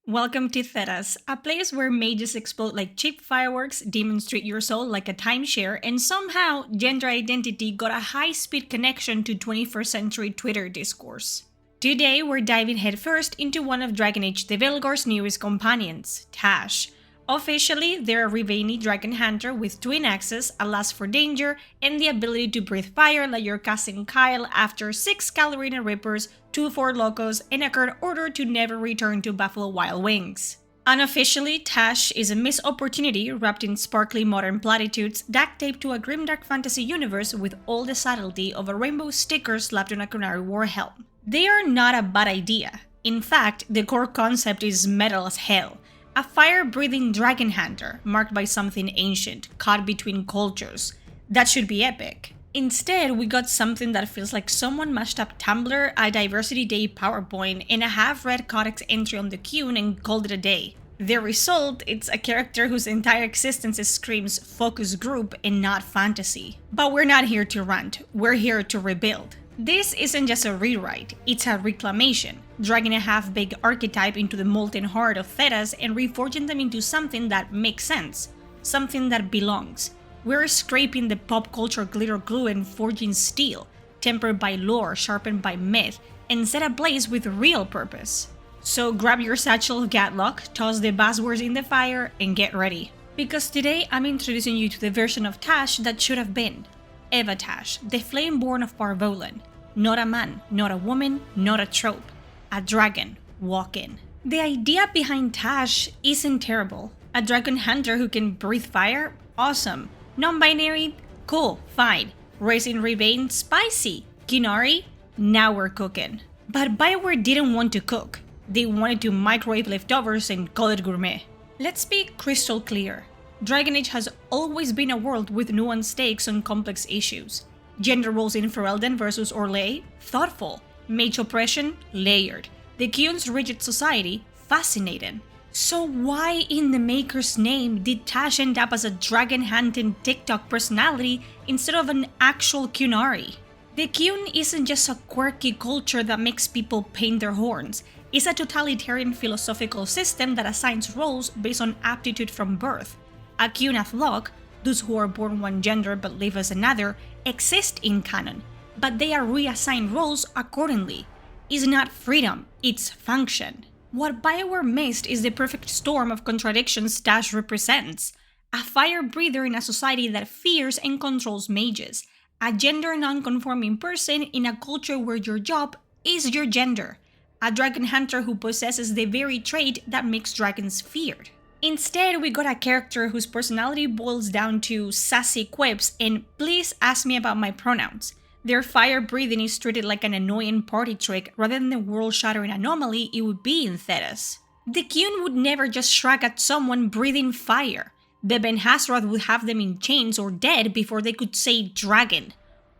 Welcome to Thetas, a place where mages explode like cheap fireworks, demons treat your soul like a timeshare, and somehow gender identity got a high-speed connection to 21st century Twitter discourse. Today, we're diving headfirst into one of Dragon Age the Veilguard's newest companions, Tash. Officially, they're a Rewritten dragon hunter with twin axes, a lust for danger, and the ability to breathe fire like your cousin Kyle after 6 Calorina Rippers, 2 Ford Locos, and a court order to never return to Buffalo Wild Wings. Unofficially, Tash is a missed opportunity wrapped in sparkly modern platitudes duct taped to a grimdark fantasy universe with all the subtlety of a rainbow sticker slapped on a Qunari warhelm. They are not a bad idea. In fact, the core concept is metal as hell. A fire-breathing dragon hunter, marked by something ancient, caught between cultures. That should be epic. Instead, we got something that feels like someone mashed up Tumblr, a Diversity Day PowerPoint, and a half-read codex entry on the Qun and called it a day. The result, it's a character whose entire existence screams focus group and not fantasy. But we're not here to rant, we're here to rebuild. This isn't just a rewrite, it's a reclamation, dragging a half-baked archetype into the molten heart of Thetas and reforging them into something that makes sense, something that belongs. We're scraping the pop culture glitter glue and forging steel, tempered by lore, sharpened by myth, and set ablaze with real purpose. So grab your satchel of Gatlock, toss the buzzwords in the fire, and get ready. Because today I'm introducing you to the version of Tash that should have been. Eva Tash, the flame born of Parvolan. Not a man, not a woman, not a trope. A dragon, walk in. The idea behind Tash isn't terrible. A dragon hunter who can breathe fire? Awesome. Non-binary? Cool, fine. Racing Rebane? Spicy. Qunari? Now we're cooking. But Bioware didn't want to cook. They wanted to microwave leftovers and call it gourmet. Let's be crystal clear. Dragon Age has always been a world with nuanced takes on complex issues. Gender roles in Ferelden versus Orlais? Thoughtful. Mage oppression? Layered. The Qun's rigid society? Fascinating. So why in the maker's name did Tash end up as a dragon-hunting TikTok personality instead of an actual Qunari? The Qun isn't just a quirky culture that makes people paint their horns. It's a totalitarian philosophical system that assigns roles based on aptitude from birth. A Qun Athlock, those who are born one gender but live as another, exist in canon, but they are reassigned roles accordingly. It's not freedom, it's function. What Bioware missed is the perfect storm of contradictions Tash represents. A fire breather in a society that fears and controls mages. A gender non-conforming person in a culture where your job is your gender. A dragon hunter who possesses the very trait that makes dragons feared. Instead, we got a character whose personality boils down to sassy quips and please ask me about my pronouns. Their fire breathing is treated like an annoying party trick rather than the world-shattering anomaly it would be in Thetas. The Qun would never just shrug at someone breathing fire. The Ben Hasrath would have them in chains or dead before they could say dragon.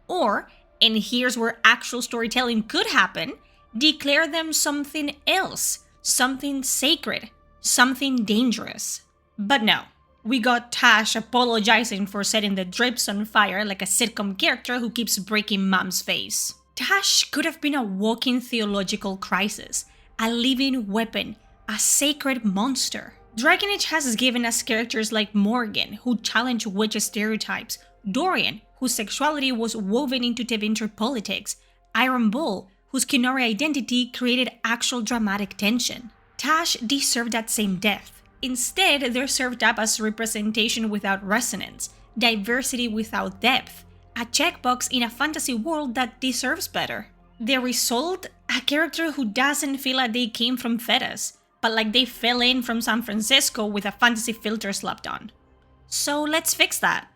Or, and here's where actual storytelling could happen, declare them something else, something sacred, something dangerous. But no, we got Tash apologizing for setting the drips on fire like a sitcom character who keeps breaking mom's face. Tash could have been a walking theological crisis, a living weapon, a sacred monster. Dragon Age has given us characters like Morgan, who challenge witch stereotypes, Dorian, whose sexuality was woven into Tevinter politics, Iron Bull, whose Qunari identity created actual dramatic tension. Tash deserved that same death. Instead, they're served up as representation without resonance, diversity without depth, a checkbox in a fantasy world that deserves better. The result? A character who doesn't feel like they came from Thetas, but like they fell in from San Francisco with a fantasy filter slapped on. So let's fix that.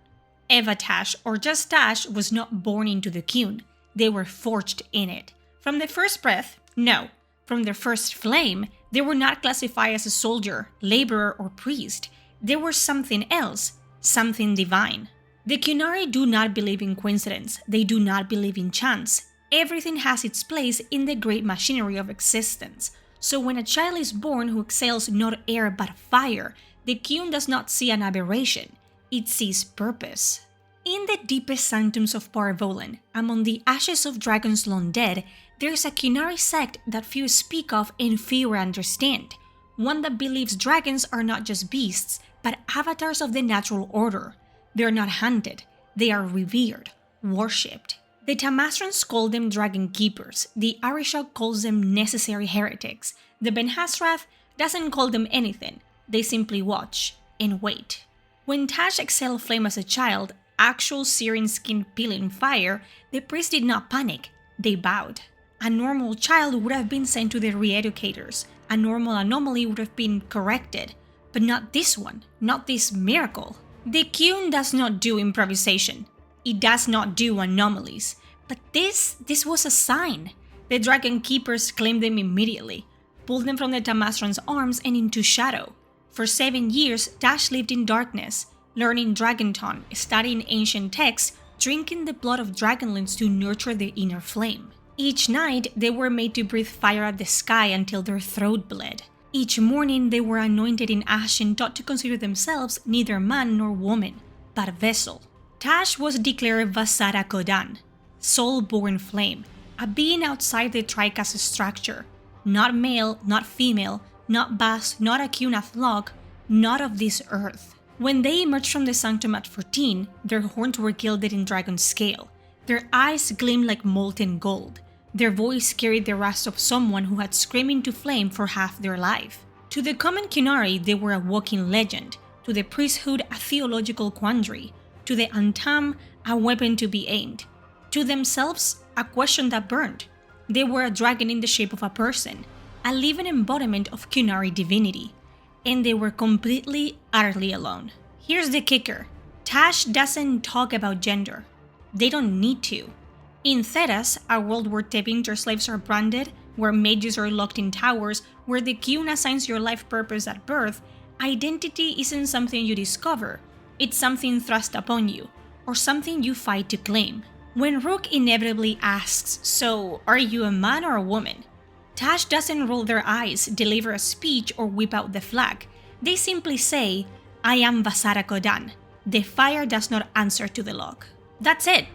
Eva Tash, or just Tash, was not born into the Qun. They were forged in it. From the first breath? No. From their first flame, they were not classified as a soldier, laborer, or priest. They were something else, something divine. The Qunari do not believe in coincidence, they do not believe in chance. Everything has its place in the great machinery of existence. So when a child is born who exhales not air but fire, the Qun does not see an aberration, it sees purpose. In the deepest sanctums of Parvolan, among the ashes of dragons long dead, there is a Qunari sect that few speak of and few understand. one that believes dragons are not just beasts, but avatars of the natural order. They're not hunted, they are revered, worshipped. The Tamastrans call them dragon keepers, the Arishok calls them necessary heretics, the Ben Hasrath doesn't call them anything, they simply watch and wait. When Tash exhaled flame as a child, actual searing skin-peeling fire, the priest did not panic, they bowed. A normal child would have been sent to the re-educators, a normal anomaly would have been corrected, but not this one, not this miracle. The Qun does not do improvisation, it does not do anomalies, but this was a sign. The Dragon Keepers claimed them immediately, pulled them from the Tamastrans' arms and into shadow. For 7 years, Tash lived in darkness, learning Dragon Tongue, studying ancient texts, drinking the blood of dragonlings to nurture the inner flame. Each night, they were made to breathe fire at the sky until their throat bled. Each morning, they were anointed in ash and taught to consider themselves neither man nor woman, but vessel. Tash was declared Vasara Kodan, soul-born flame, a being outside the Tricaste structure, not male, not female, not Bas, not a Qunarth log, not of this earth. When they emerged from the sanctum at 14, their horns were gilded in dragon scale, their eyes gleamed like molten gold, their voice carried the rasp of someone who had screamed into flame for half their life. To the common Qunari, they were a walking legend, to the priesthood a theological quandary, to the Antam a weapon to be aimed, to themselves a question that burned. They were a dragon in the shape of a person, a living embodiment of Qunari divinity, and they were completely, utterly alone. Here's the kicker. Tash doesn't talk about gender. They don't need to. In Thedas, a world where Tevinter slaves are branded, where mages are locked in towers, where the Qun assigns your life purpose at birth, identity isn't something you discover, it's something thrust upon you, or something you fight to claim. When Rook inevitably asks, "So, are you a man or a woman?" Tash doesn't roll their eyes, deliver a speech, or whip out the flag. They simply say, "I am Vasara Kodan." The fire does not answer to the lock. That's it.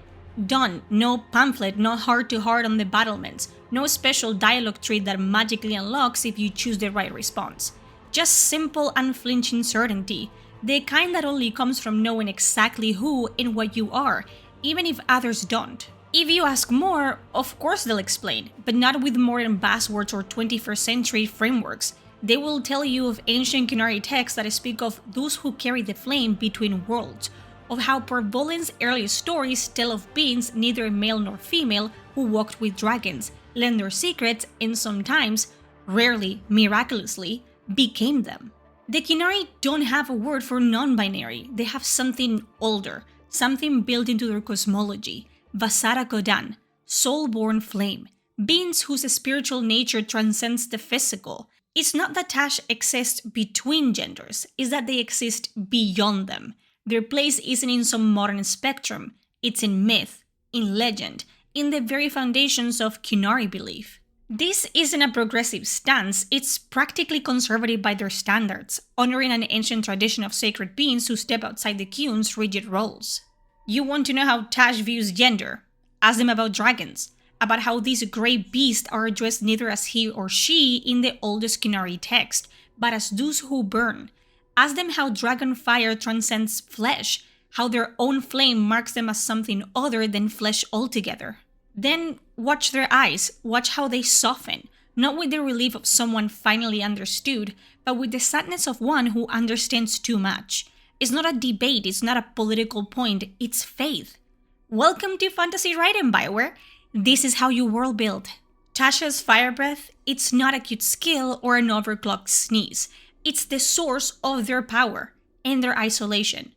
Done. No pamphlet, no heart-to-heart on the battlements, no special dialogue tree that magically unlocks if you choose the right response. Just simple, unflinching certainty, the kind that only comes from knowing exactly who and what you are, even if others don't. If you ask more, of course they'll explain, but not with modern buzzwords or 21st century frameworks. They will tell you of ancient Qunari texts that speak of those who carry the flame between worlds, of how Porvolin's early stories tell of beings neither male nor female who walked with dragons, learned their secrets, and sometimes, rarely, miraculously, became them. The Qunari don't have a word for non-binary, they have something older, something built into their cosmology. Vasara Kodan, soul-born flame, beings whose spiritual nature transcends the physical. It's not that Tash exists between genders, it's that they exist beyond them. Their place isn't in some modern spectrum, it's in myth, in legend, in the very foundations of Qunari belief. This isn't a progressive stance, it's practically conservative by their standards, honoring an ancient tradition of sacred beings who step outside the Qun's rigid roles. You want to know how Tash views gender? Ask them about dragons, about how these grey beasts are addressed neither as he or she in the oldest Qunari text, but as those who burn. Ask them how dragon fire transcends flesh, how their own flame marks them as something other than flesh altogether. Then watch their eyes, watch how they soften, not with the relief of someone finally understood, but with the sadness of one who understands too much. It's not a debate, it's not a political point, it's faith. Welcome to Fantasy Writing, Bioware. This is how you world build. Tasha's fire breath, it's not a cute skill or an overclocked sneeze. It's the source of their power and their isolation.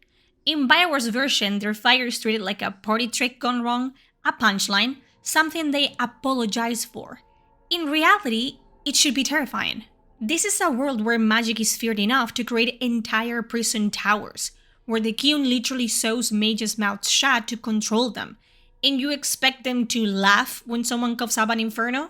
In Bioware's version, their fire is treated like a party trick gone wrong, a punchline, something they apologize for. In reality, it should be terrifying. This is a world where magic is feared enough to create entire prison towers, where the Qun literally sews mages' mouths shut to control them, and you expect them to laugh when someone coughs up an inferno?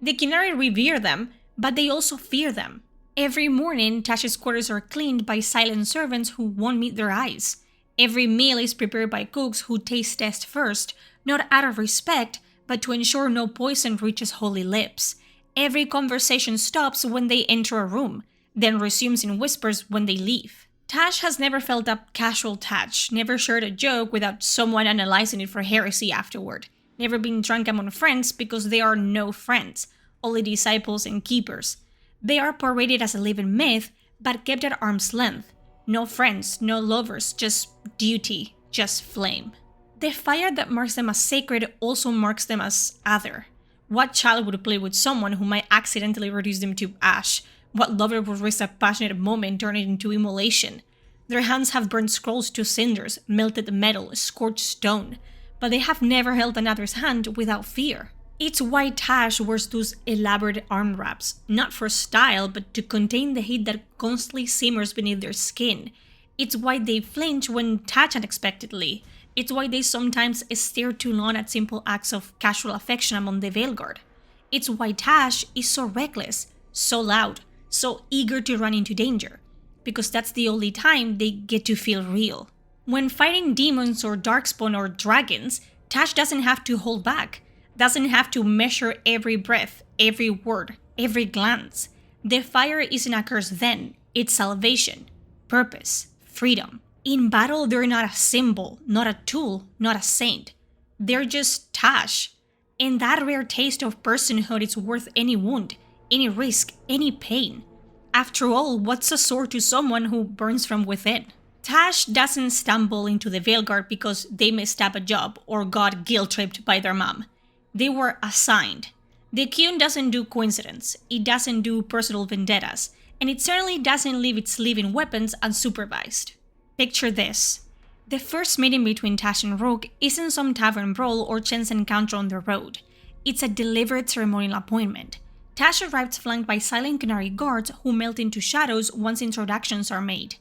The Qunari revere them, but they also fear them. Every morning, Tash's quarters are cleaned by silent servants who won't meet their eyes. Every meal is prepared by cooks who taste test first, not out of respect, but to ensure no poison reaches holy lips. Every conversation stops when they enter a room. then resumes in whispers when they leave. Tash has never felt a casual touch, never shared a joke without someone analyzing it for heresy afterward, never been drunk among friends because they are no friends, only disciples and keepers. They are paraded as a living myth, but kept at arm's length. No friends, no lovers, just duty, just flame. The fire that marks them as sacred also marks them as other. What child would play with someone who might accidentally reduce them to ash? What lover would risk a passionate moment turn it into immolation? Their hands have burned scrolls to cinders, melted metal, scorched stone, but they have never held another's hand without fear. It's why Tash wears those elaborate arm wraps, not for style, but to contain the heat that constantly simmers beneath their skin. It's why they flinch when touched unexpectedly. It's why they sometimes stare too long at simple acts of casual affection among the Veilguard. It's why Tash is so reckless, so loud, so eager to run into danger, because that's the only time they get to feel real. When fighting demons or darkspawn or dragons, Tash doesn't have to hold back, doesn't have to measure every breath, every word, every glance. The fire isn't a curse then, it's salvation, purpose, freedom. In battle, they're not a symbol, not a tool, not a saint. They're just Tash. And that rare taste of personhood is worth any wound, any risk, any pain. After all, what's a sword to someone who burns from within? Tash doesn't stumble into the Veilguard because they messed up a job or got guilt-tripped by their mom. They were assigned. The Qun doesn't do coincidence, it doesn't do personal vendettas, and it certainly doesn't leave its living weapons unsupervised. Picture this. The first meeting between Tash and Rogue isn't some tavern brawl or chance encounter on the road. It's a deliberate ceremonial appointment. Tash arrives flanked by silent Qunari guards who melt into shadows once introductions are made.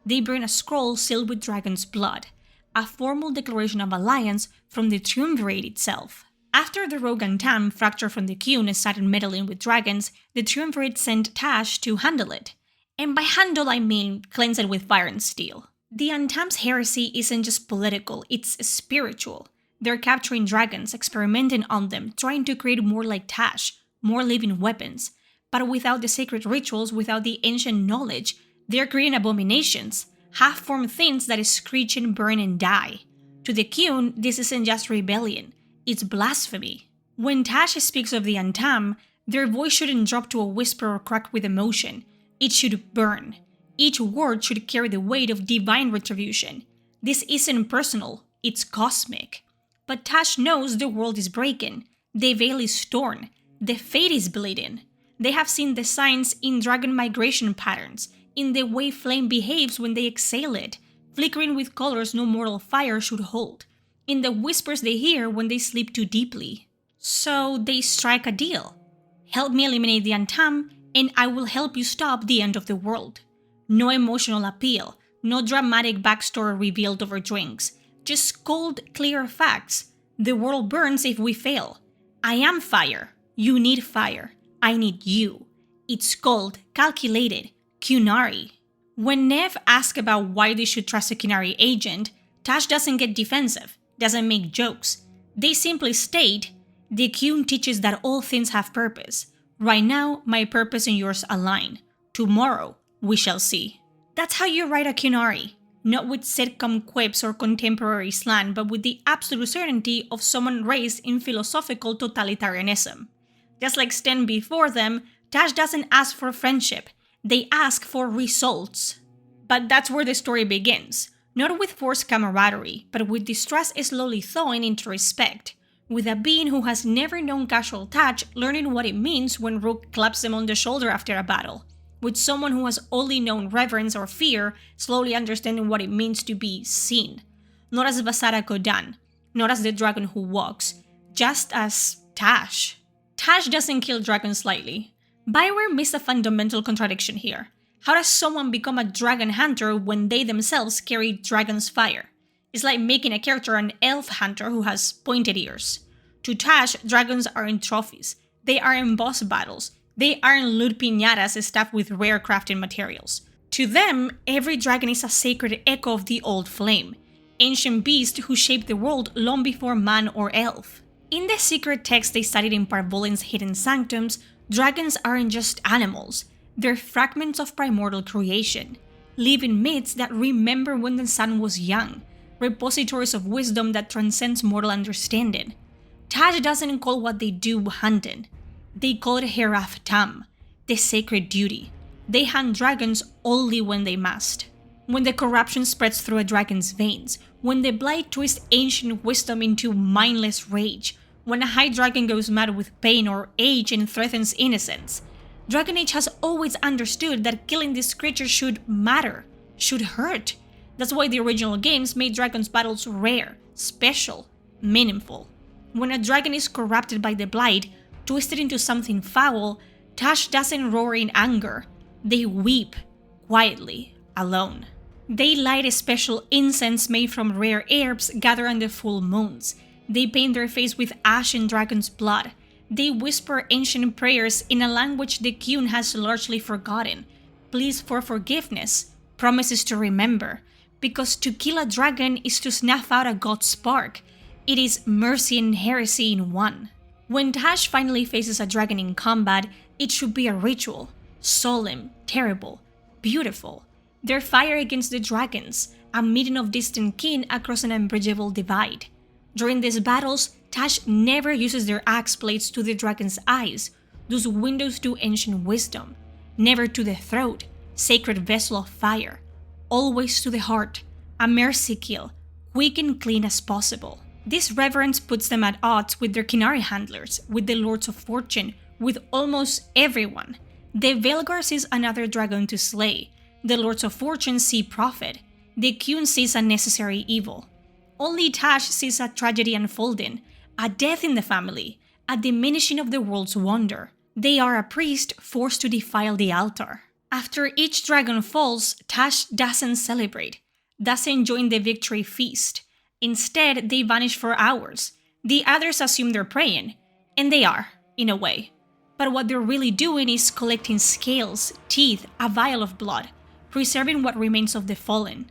They bring a scroll sealed with dragon's blood, a formal declaration of alliance from the triumvirate itself. After the Rogue and Tam fractured from the Qun and started meddling with dragons, the triumvirate sent Tash to handle it. And by handle I mean cleanse it with fire and steel. The Antam's heresy isn't just political, it's spiritual. They're capturing dragons, experimenting on them, trying to create more like Tash, more living weapons. But without the sacred rituals, without the ancient knowledge, they're creating abominations, half-formed things that screech and burn and die. To the Qun, this isn't just rebellion, it's blasphemy. When Tash speaks of the Antam, their voice shouldn't drop to a whisper or crack with emotion. It should burn. Each word should carry the weight of divine retribution. This isn't personal, it's cosmic. But Tash knows the world is breaking, the veil is torn, the fate is bleeding. They have seen the signs in dragon migration patterns, in the way flame behaves when they exhale it, flickering with colors no mortal fire should hold, in the whispers they hear when they sleep too deeply. So they strike a deal. Help me eliminate the Antam, and I will help you stop the end of the world. No emotional appeal, no dramatic backstory revealed over drinks, just cold, clear facts. The world burns if we fail. I am fire. You need fire. I need you. It's cold, calculated, Qunari. When Nev asks about why they should trust a Qunari agent, Tash doesn't get defensive, doesn't make jokes. They simply state, the Qun teaches that all things have purpose. Right now, my purpose and yours align. Tomorrow, we shall see. That's how you write a Qunari, not with sitcom quips or contemporary slang, but with the absolute certainty of someone raised in philosophical totalitarianism. Just like Sten before them, Tash doesn't ask for friendship, they ask for results. But that's where the story begins, not with forced camaraderie, but with distrust slowly thawing into respect, with a being who has never known casual touch learning what it means when Rook claps them on the shoulder after a battle, with someone who has only known reverence or fear slowly understanding what it means to be seen. Not as Vasara Kodan, not as the dragon who walks, just as Tash. Tash doesn't kill dragons lightly. Bioware missed a fundamental contradiction here. How does someone become a dragon hunter when they themselves carry dragon's fire? It's like making a character an elf hunter who has pointed ears. To Tash, dragons aren't trophies. They are in boss battles. They aren't loot piñatas stuffed with rare crafting materials. To them, every dragon is a sacred echo of the old flame, ancient beast who shaped the world long before man or elf. In the secret text they studied in Parvolin's hidden sanctums, dragons aren't just animals. They're fragments of primordial creation, living myths that remember when the sun was young, repositories of wisdom that transcends mortal understanding. Tash doesn't call what they do hunting. They call it Heraf Tam, the sacred duty. They hunt dragons only when they must. When the corruption spreads through a dragon's veins, when the blight twists ancient wisdom into mindless rage, when a high dragon goes mad with pain or age and threatens innocence. Dragon Age has always understood that killing these creatures should matter, should hurt. That's why the original games made dragons' battles rare, special, meaningful. When a dragon is corrupted by the blight, twisted into something foul, Tash doesn't roar in anger. They weep, quietly, alone. They light a special incense made from rare herbs gathered on the full moons. They paint their face with ash and dragon's blood. They whisper ancient prayers in a language the Qun has largely forgotten. Pleas for forgiveness, promises to remember. Because to kill a dragon is to snuff out a god's spark. It is mercy and heresy in one. When Tash finally faces a dragon in combat, it should be a ritual. Solemn, terrible, beautiful. Their fire against the dragons, a meeting of distant kin across an unbridgeable divide. During these battles, Tash never uses their axe blades to the dragon's eyes, those windows to ancient wisdom. Never to the throat, sacred vessel of fire. Always to the heart, a mercy kill, quick and clean as possible. This reverence puts them at odds with their Qunari handlers, with the Lords of Fortune, with almost everyone. The Veilguard sees another dragon to slay. The Lords of Fortune see profit. The Qun sees a necessary evil. Only Tash sees a tragedy unfolding, a death in the family, a diminishing of the world's wonder. They are a priest forced to defile the altar. After each dragon falls, Tash doesn't celebrate, doesn't join the victory feast. Instead, they vanish for hours. The others assume they're praying, and they are, in a way. But what they're really doing is collecting scales, teeth, a vial of blood, preserving what remains of the fallen.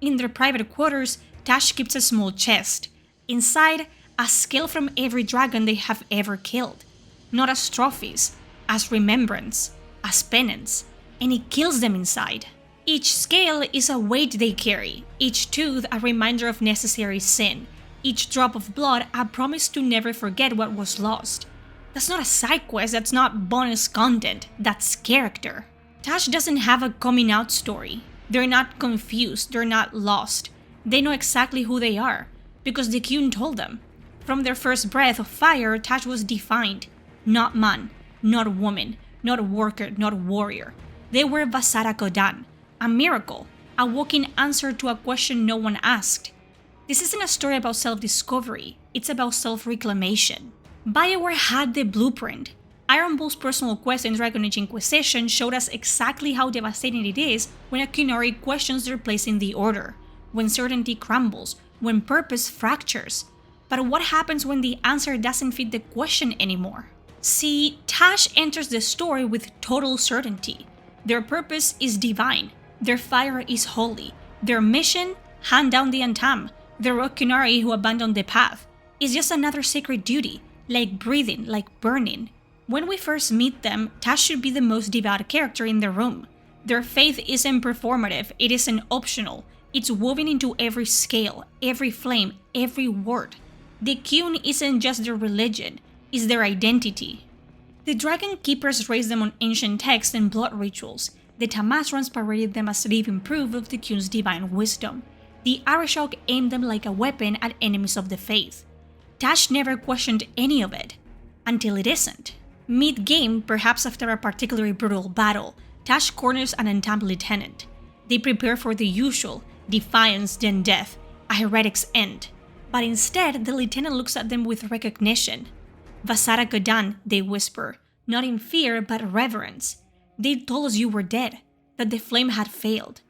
In their private quarters, Tash keeps a small chest. Inside, a scale from every dragon they have ever killed. Not as trophies, as remembrance, as penance. And he kills them inside. Each scale is a weight they carry, each tooth a reminder of necessary sin, each drop of blood a promise to never forget what was lost. That's not a side quest, that's not bonus content, that's character. Tash doesn't have a coming out story. They're not confused, they're not lost. They know exactly who they are, because the Qun told them. From their first breath of fire, Tash was defined. Not man, not woman, not worker, not warrior. They were Vasara Kodan, a miracle, a walking answer to a question no one asked. This isn't a story about self-discovery, it's about self-reclamation. BioWare had the blueprint. Iron Bull's personal quest in Dragon Age Inquisition showed us exactly how devastating it is when a Qunari questions their place in the Order, when certainty crumbles, when purpose fractures. But what happens when the answer doesn't fit the question anymore? See, Tash enters the story with total certainty. Their purpose is divine. Their fire is holy. Their mission? Hand down the Antam. The rogue Qunari who abandoned the path. Is just another sacred duty, like breathing, like burning. When we first meet them, Tash should be the most devout character in the room. Their faith isn't performative, it isn't optional. It's woven into every scale, every flame, every word. The Qun isn't just their religion, it's their identity. The Dragon Keepers raised them on ancient texts and blood rituals. The Tamasrans paraded them as living proof of the Qun's divine wisdom. The Arishok aimed them like a weapon at enemies of the faith. Tash never questioned any of it, until it isn't. Mid-game, perhaps after a particularly brutal battle, Tash corners an Antam lieutenant. They prepare for the usual, defiance then death, a heretic's end. But instead, the lieutenant looks at them with recognition. Vasara Godan, they whisper, not in fear but reverence. They told us you were dead, that the flame had failed.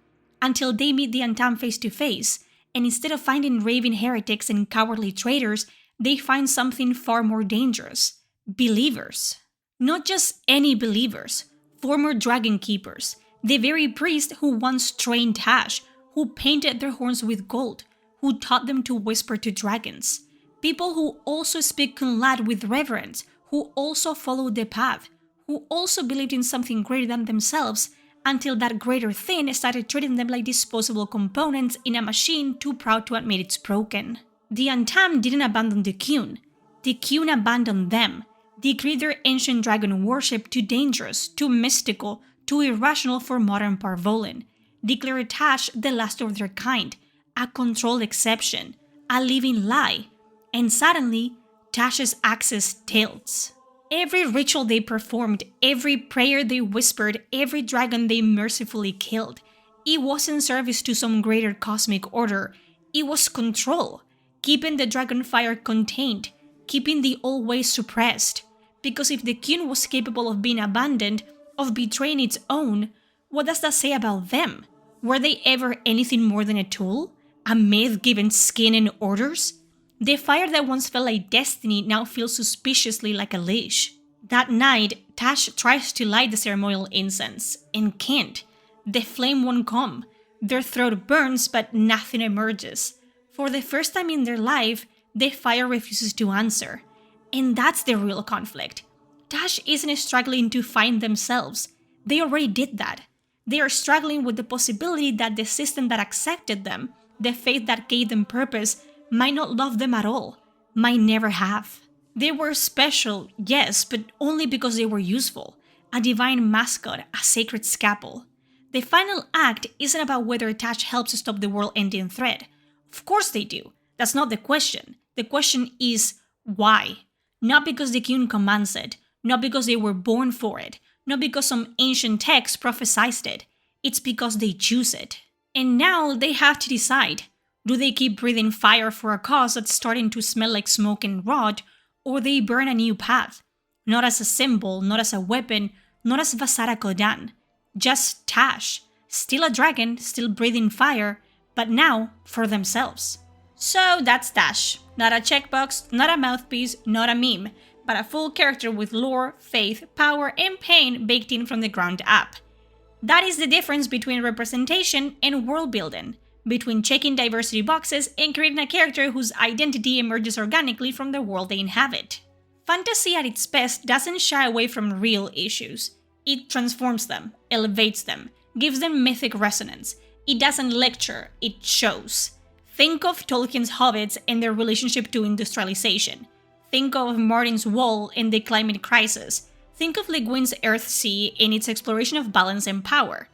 Until they meet the Antam face to face, and instead of finding raving heretics and cowardly traitors, they find something far more dangerous. Believers. Not just any believers, former Dragon Keepers, the very priest who once trained Tash, who painted their horns with gold, who taught them to whisper to dragons. People who also speak Qunlad with reverence, who also follow the path, who also believed in something greater than themselves until that greater thing started treating them like disposable components in a machine too proud to admit it's broken. The Untamed didn't abandon the Qun. The Qun abandoned them. They decreed their ancient dragon worship too dangerous, too mystical, too irrational for modern Parvolin. Declared Tash the last of their kind, a controlled exception, a living lie. And suddenly, Tash's axis tilts. Every ritual they performed, every prayer they whispered, every dragon they mercifully killed, it wasn't service to some greater cosmic order. It was control, keeping the dragon fire contained, keeping the old ways suppressed. Because if the Qun was capable of being abandoned, of betraying its own, what does that say about them? Were they ever anything more than a tool? A myth given skin and orders? The fire that once felt like destiny now feels suspiciously like a leash. That night, Tash tries to light the ceremonial incense, and can't. The flame won't come. Their throat burns, but nothing emerges. For the first time in their life, the fire refuses to answer. And that's the real conflict. Tash isn't struggling to find themselves. They already did that. They are struggling with the possibility that the system that accepted them, the faith that gave them purpose, might not love them at all, might never have. They were special, yes, but only because they were useful. A divine mascot, a sacred scalpel. The final act isn't about whether Tash helps stop the world-ending threat. Of course they do. That's not the question. The question is, why? Not because the Qun commands it, not because they were born for it, not because some ancient text prophesied it. It's because they choose it. And now they have to decide. Do they keep breathing fire for a cause that's starting to smell like smoke and rot, or they burn a new path? Not as a symbol, not as a weapon, not as Vasara Kodan. Just Tash. Still a dragon, still breathing fire, but now for themselves. So that's Tash. Not a checkbox, not a mouthpiece, not a meme, but a full character with lore, faith, power, and pain baked in from the ground up. That is the difference between representation and world building, between checking diversity boxes and creating a character whose identity emerges organically from the world they inhabit. Fantasy at its best doesn't shy away from real issues. It transforms them, elevates them, gives them mythic resonance. It doesn't lecture, it shows. Think of Tolkien's hobbits and their relationship to industrialization. Think of Martin's Wall and the climate crisis. Think of Le Guin's Earthsea and its exploration of balance and power.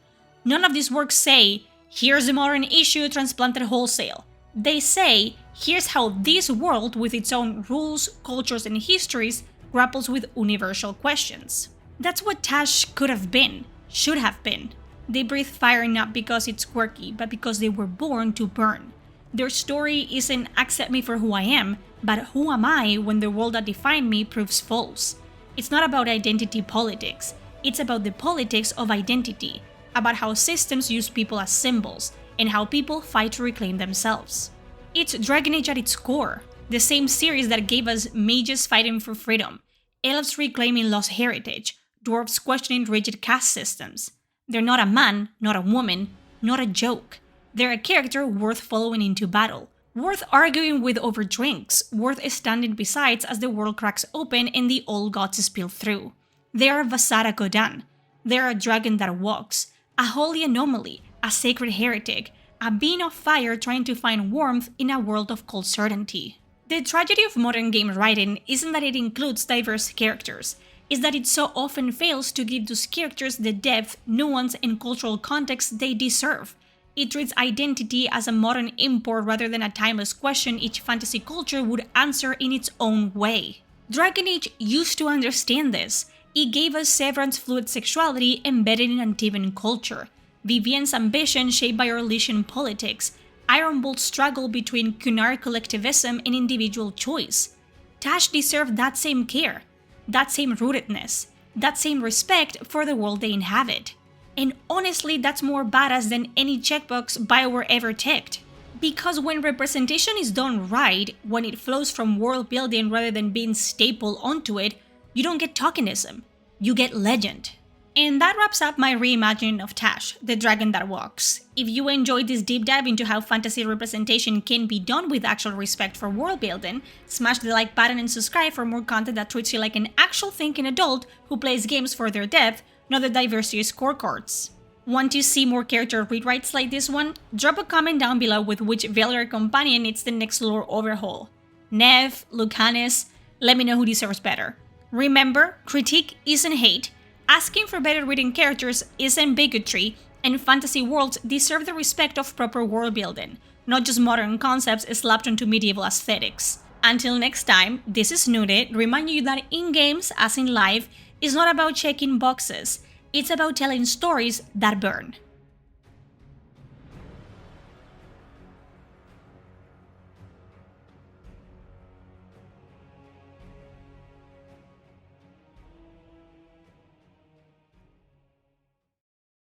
None of these works say, here's a modern issue transplanted wholesale. They say, here's how this world, with its own rules, cultures, and histories, grapples with universal questions. That's what Tash could have been, should have been. They breathe fire not because it's quirky, but because they were born to burn. Their story isn't accept me for who I am, but who am I when the world that defined me proves false. It's not about identity politics. It's about the politics of identity, about how systems use people as symbols, and how people fight to reclaim themselves. It's Dragon Age at its core, the same series that gave us mages fighting for freedom, elves reclaiming lost heritage, dwarves questioning rigid caste systems. They're not a man, not a woman, not a joke. They're a character worth following into battle, worth arguing with over drinks, worth standing beside as the world cracks open and the old gods spill through. They are Vasara Kodan. They're a dragon that walks, a holy anomaly, a sacred heretic, a being of fire trying to find warmth in a world of cold certainty. The tragedy of modern game writing isn't that it includes diverse characters, it's that it so often fails to give those characters the depth, nuance, and cultural context they deserve. It treats identity as a modern import rather than a timeless question each fantasy culture would answer in its own way. Dragon Age used to understand this. It gave us Sevran's fluid sexuality embedded in Antivan culture, Vivienne's ambition shaped by Orlesian politics, Ironbolt's struggle between Qunari collectivism and individual choice. Tash deserved that same care, that same rootedness, that same respect for the world they inhabit. And honestly, that's more badass than any checkbox BioWare ever ticked. Because when representation is done right, when it flows from world building rather than being stapled onto it, you don't get tokenism, you get legend. And that wraps up my reimagining of Tash, the dragon that walks. If you enjoyed this deep dive into how fantasy representation can be done with actual respect for world building, smash the like button and subscribe for more content that treats you like an actual thinking adult who plays games for their depth, not the diversity scorecards. Want to see more character rewrites like this one? Drop a comment down below with which Veilguard companion needs the next lore overhaul. Nev, Lucanus, let me know who deserves better. Remember, critique isn't hate, asking for better written characters isn't bigotry, and fantasy worlds deserve the respect of proper world building, not just modern concepts slapped onto medieval aesthetics. Until next time, this is Nude, reminding you that in games, as in life, is not about checking boxes, it's about telling stories that burn.